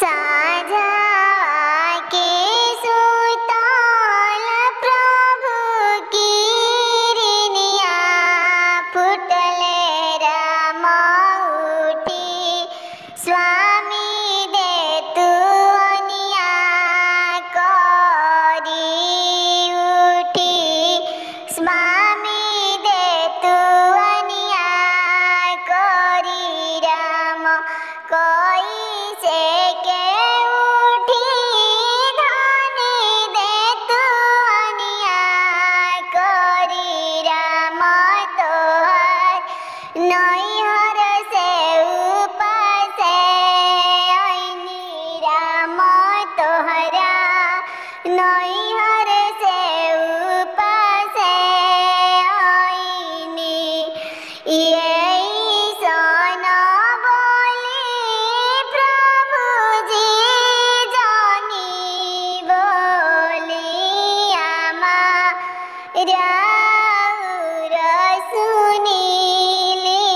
साझा के सुतल प्रभु की रिनिया फुटले राम उठी स्वामी दे तू अनिया करी उठी स्वामी दे तू अनिया करी राम कोई से के उठी धनी दे तू अनिया करी राम तोहर नैहर से उपसे ऐनी राम तोहरा नैहर से उपसे ऐनी यही सोना बोली प्रभु जी जानी बोली आमा राउर सुनीली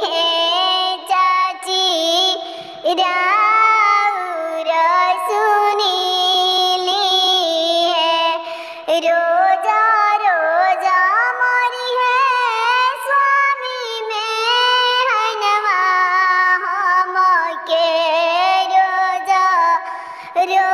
है चाची राउर सुनीली है रोजा रोजा मरी है स्वामी में हनवा हम के रोजा रो